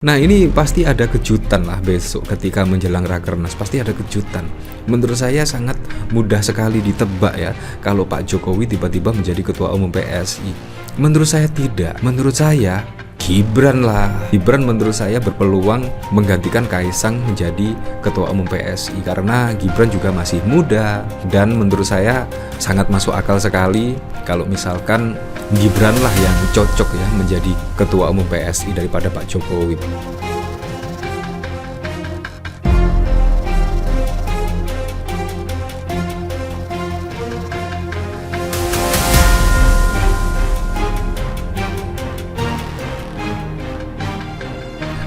Nah, ini pasti ada kejutan lah besok ketika menjelang Rakernas, pasti ada kejutan. Menurut saya sangat mudah sekali ditebak ya kalau Pak Jokowi tiba-tiba menjadi Ketua Umum PSI. Menurut saya tidak. Menurut saya Gibran lah. Gibran menurut saya berpeluang menggantikan Kaisang menjadi Ketua Umum PSI karena Gibran juga masih muda dan menurut saya sangat masuk akal sekali kalau misalkan Gibran lah yang cocok ya menjadi Ketua Umum PSI daripada Pak Jokowi.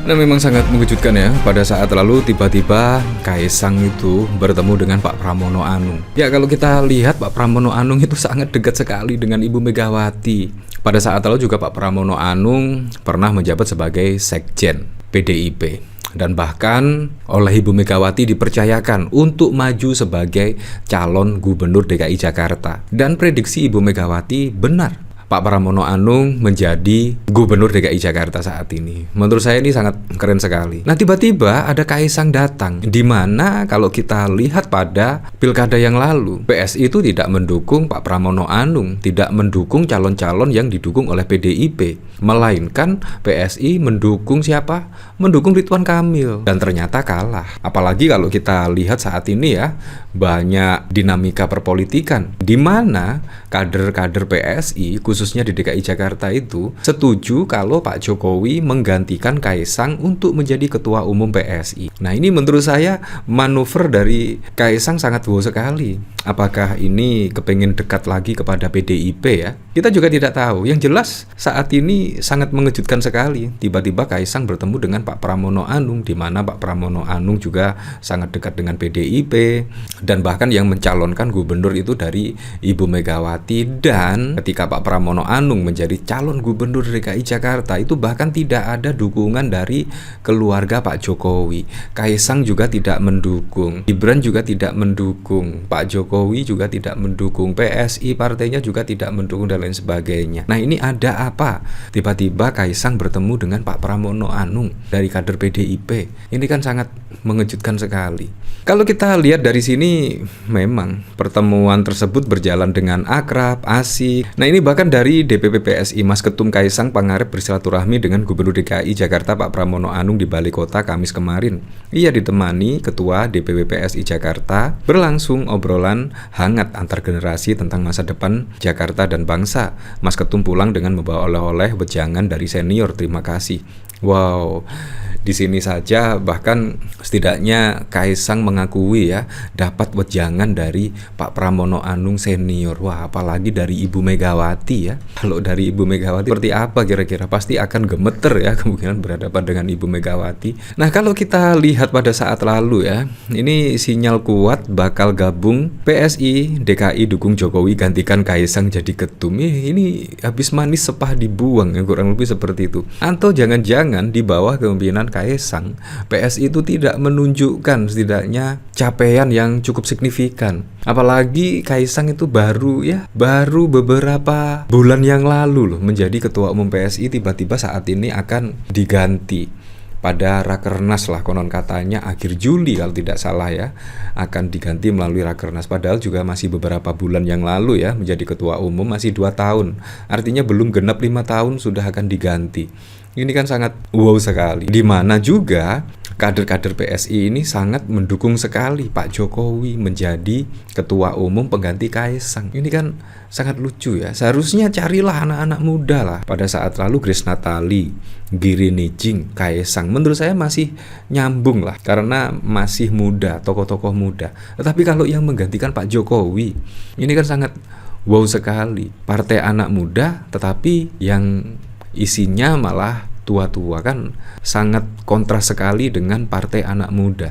Nah, memang sangat mengejutkan ya, pada saat lalu tiba-tiba Kaisang itu bertemu dengan Pak Pramono Anung. Ya, kalau kita lihat Pak Pramono Anung itu sangat dekat sekali dengan Ibu Megawati. Pada saat lalu juga Pak Pramono Anung pernah menjabat sebagai Sekjen PDIP. Dan bahkan oleh Ibu Megawati dipercayakan untuk maju sebagai calon gubernur DKI Jakarta. Dan prediksi Ibu Megawati benar. Pak Pramono Anung menjadi gubernur DKI Jakarta saat ini. Menurut saya ini sangat keren sekali. Nah, tiba-tiba ada Kaisang datang, di mana kalau kita lihat pada pilkada yang lalu, PSI itu tidak mendukung Pak Pramono Anung, tidak mendukung calon-calon yang didukung oleh PDIP, melainkan PSI mendukung siapa? Mendukung Ridwan Kamil, dan ternyata kalah. Apalagi kalau kita lihat saat ini ya, banyak dinamika perpolitikan, di mana kader-kader PSI khususnya di DKI Jakarta itu setuju kalau Pak Jokowi menggantikan Kaisang untuk menjadi Ketua Umum PSI. Nah, ini menurut saya manuver dari Kaisang sangat wow sekali. Apakah ini kepengen dekat lagi kepada PDIP ya? Kita juga tidak tahu. Yang jelas saat ini sangat mengejutkan sekali. Tiba-tiba Kaisang bertemu dengan Pak Pramono Anung, di mana Pak Pramono Anung juga sangat dekat dengan PDIP dan bahkan yang mencalonkan gubernur itu dari Ibu Megawati. Dan ketika Pak Pramono Anung menjadi calon gubernur DKI Jakarta itu bahkan tidak ada dukungan dari keluarga Pak Jokowi. Kaisang juga tidak mendukung, Gibran juga tidak mendukung, Pak Jokowi juga tidak mendukung, PSI partainya juga tidak mendukung dan lain sebagainya. Nah, ini ada apa? Tiba-tiba Kaisang bertemu dengan Pak Pramono Anung dari kader PDIP. Ini kan sangat mengejutkan sekali. Kalau kita lihat dari sini, memang pertemuan tersebut berjalan dengan akrab, asik. Nah, ini bahkan dari DPP PSI, Mas Ketum Kaisang Pangarep bersilaturahmi dengan Gubernur DKI Jakarta Pak Pramono Anung di Balai Kota Kamis kemarin. Ia ditemani Ketua DPP PSI Jakarta. Berlangsung obrolan hangat antar generasi tentang masa depan Jakarta dan bangsa. Mas Ketum pulang dengan membawa oleh-oleh wejangan dari senior. Terima kasih. Wow. Di sini saja bahkan setidaknya Kaisang mengakui ya dapat wejangan dari Pak Pramono Anung senior. Wah, apalagi dari Ibu Megawati ya. Kalau dari Ibu Megawati seperti apa kira-kira? Pasti akan gemeter ya kemungkinan berhadapan dengan Ibu Megawati. Nah, kalau kita lihat pada saat lalu ya, ini sinyal kuat bakal gabung PSI DKI dukung Jokowi gantikan Kaisang jadi ketum. Ini habis manis sepah dibuang ya, kurang lebih seperti itu. Atau jangan-jangan di bawah kepemimpinan Kaisang, PSI itu tidak menunjukkan setidaknya capaian yang cukup signifikan. Apalagi Kaisang itu baru beberapa bulan yang lalu loh menjadi Ketua Umum PSI, tiba-tiba saat ini akan diganti. Pada Rakernas lah konon katanya akhir Juli kalau tidak salah ya, akan diganti melalui Rakernas. Padahal juga masih beberapa bulan yang lalu ya menjadi Ketua Umum, masih 2 tahun. Artinya belum genap 5 tahun sudah akan diganti. Ini kan sangat wow sekali. Di mana juga kader-kader PSI ini sangat mendukung sekali Pak Jokowi menjadi Ketua Umum pengganti Kaisang. Ini kan sangat lucu ya. Seharusnya carilah anak-anak muda lah. Pada saat lalu Grace Natali, Giri Nijing, Kaisang, menurut saya masih nyambung lah karena masih muda, tokoh-tokoh muda. Tetapi kalau yang menggantikan Pak Jokowi, ini kan sangat wow sekali. Partai anak muda tetapi yang isinya malah tua-tua, kan sangat kontras sekali dengan partai anak muda.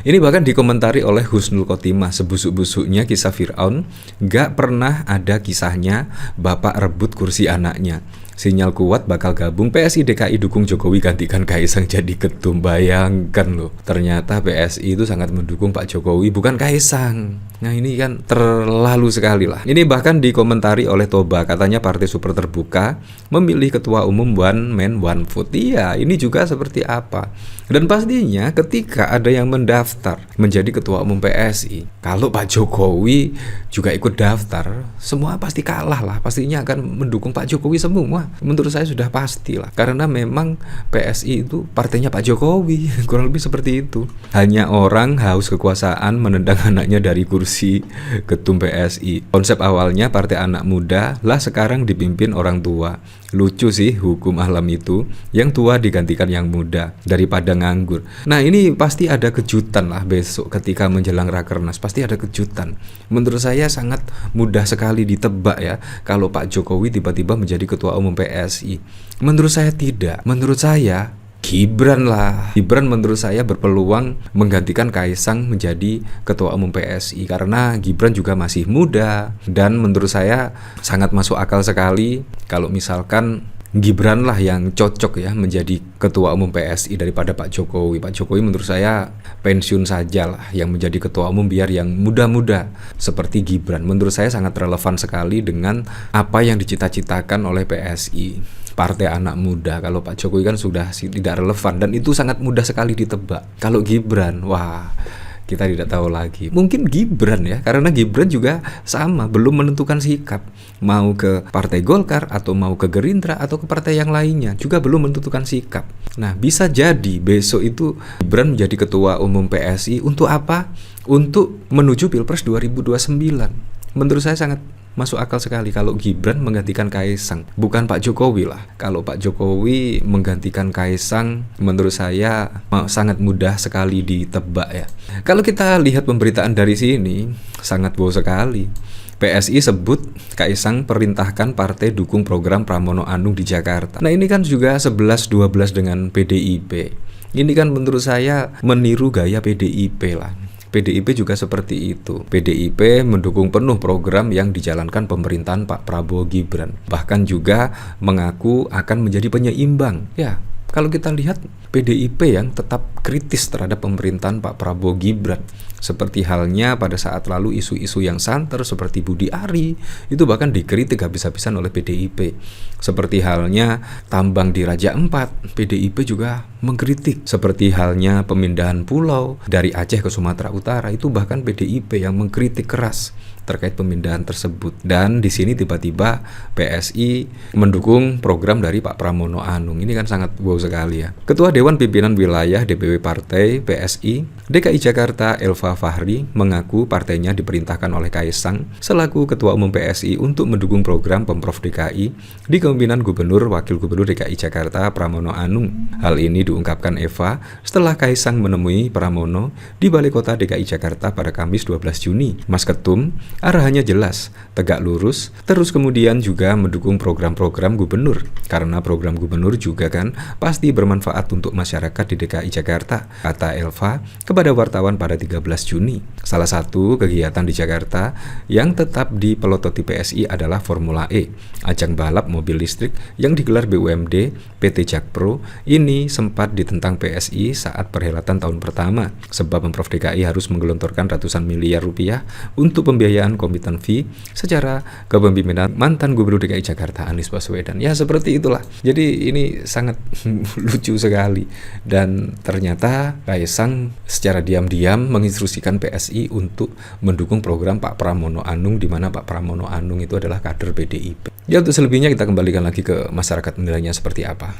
Ini bahkan dikomentari oleh Husnul Khotimah, sebusuk-busuknya kisah Fir'aun, gak pernah ada kisahnya bapak rebut kursi anaknya. sinyal kuat bakal gabung, PSI DKI dukung Jokowi gantikan Kaisang jadi ketum. Bayangkan loh, ternyata PSI itu sangat mendukung Pak Jokowi, bukan Kaisang. Nah ini kan terlalu sekali lah. Ini bahkan dikomentari oleh Toba, katanya partai super terbuka memilih ketua umum one man one vote. Iya, ini juga seperti apa. Dan pastinya ketika ada yang mendaftar menjadi ketua umum PSI, kalau Pak Jokowi juga ikut daftar, semua pasti kalah lah. Pastinya akan mendukung Pak Jokowi semua. Menurut saya sudah pasti lah. Karena memang PSI itu partainya Pak Jokowi. Kurang lebih seperti itu. Hanya orang haus kekuasaan menendang anaknya dari kursi ketum PSI. Konsep awalnya partai anak muda lah sekarang dipimpin orang tua. Lucu sih hukum alam itu, yang tua digantikan yang muda daripada nganggur. Nah ini pasti ada kejutan lah besok ketika menjelang Rakernas, pasti ada kejutan. Menurut saya sangat mudah sekali ditebak ya kalau Pak Jokowi tiba-tiba menjadi ketua umum PSI. Menurut saya tidak. Menurut saya Gibran lah. Gibran menurut saya berpeluang menggantikan Kaisang menjadi ketua umum PSI karena Gibran juga masih muda, dan menurut saya sangat masuk akal sekali kalau misalkan Gibran lah yang cocok ya menjadi ketua umum PSI daripada Pak Jokowi. Pak Jokowi menurut saya pensiun saja lah, yang menjadi ketua umum biar yang muda-muda seperti Gibran. Menurut saya sangat relevan sekali dengan apa yang dicita-citakan oleh PSI. Partai anak muda. Kalau Pak Jokowi kan sudah tidak relevan, dan itu sangat mudah sekali ditebak. Kalau Gibran, wah, kita tidak tahu lagi. Mungkin Gibran ya, karena Gibran juga sama, belum menentukan sikap. Mau ke Partai Golkar atau mau ke Gerindra atau ke partai yang lainnya, juga belum menentukan sikap. Nah, bisa jadi besok itu Gibran menjadi ketua umum PSI untuk apa? Untuk menuju Pilpres 2029. Menurut saya sangat masuk akal sekali kalau Gibran menggantikan Kaisang, bukan Pak Jokowi lah. Kalau Pak Jokowi menggantikan Kaisang, menurut saya sangat mudah sekali ditebak ya. Kalau kita lihat pemberitaan dari sini, sangat wow sekali. PSI sebut Kaisang perintahkan partai dukung program Pramono Anung di Jakarta. Nah ini kan juga 11-12 dengan PDIP. Ini kan menurut saya meniru gaya PDIP lah. PDIP juga seperti itu. PDIP mendukung penuh program yang dijalankan pemerintahan Pak Prabowo Gibran. Bahkan juga mengaku akan menjadi penyeimbang. Ya, kalau kita lihat PDIP yang tetap kritis terhadap pemerintahan Pak Prabowo Gibran. Seperti halnya pada saat lalu isu-isu yang santer seperti Budi Ari, itu bahkan dikritik habis-habisan oleh PDIP. Seperti halnya tambang di Raja Ampat, PDIP juga mengkritik. Seperti halnya pemindahan pulau dari Aceh ke Sumatera Utara, itu bahkan PDIP yang mengkritik keras terkait pemindahan tersebut. Dan di sini tiba-tiba PSI mendukung program dari Pak Pramono Anung. Ini kan sangat wow sekali ya. Ketua Dewan Pimpinan Wilayah DPW Partai PSI DKI Jakarta Elva Fahri mengaku partainya diperintahkan oleh Kaisang selaku Ketua Umum PSI untuk mendukung program Pemprov DKI di kepemimpinan Gubernur Wakil Gubernur DKI Jakarta Pramono Anung. Hal ini diungkapkan Eva setelah Kaisang menemui Pramono di Balai Kota DKI Jakarta pada Kamis 12 Juni. Mas Ketum arahannya jelas, tegak lurus, terus kemudian juga mendukung program-program gubernur. Karena program gubernur juga kan pasti bermanfaat untuk masyarakat di DKI Jakarta, kata Elva kepada wartawan pada 13 Juni. Salah satu kegiatan di Jakarta yang tetap dipelototi PSI adalah Formula E, ajang balap mobil listrik yang digelar BUMD PT Jakpro. Ini sempat ditentang PSI saat perhelatan tahun pertama, sebab Pemprov DKI harus menggelontorkan ratusan miliar rupiah untuk pembiayaan komitan fee secara kepemimpinan mantan Gubernur DKI Jakarta Anies Baswedan. Ya seperti itulah. Jadi ini sangat lucu sekali. Dan ternyata Kaisang secara diam-diam menginstruksikan PSI untuk mendukung program Pak Pramono Anung, di mana Pak Pramono Anung itu adalah kader PDIP. Ya untuk selebihnya kita kembalikan lagi ke masyarakat menilainya seperti apa.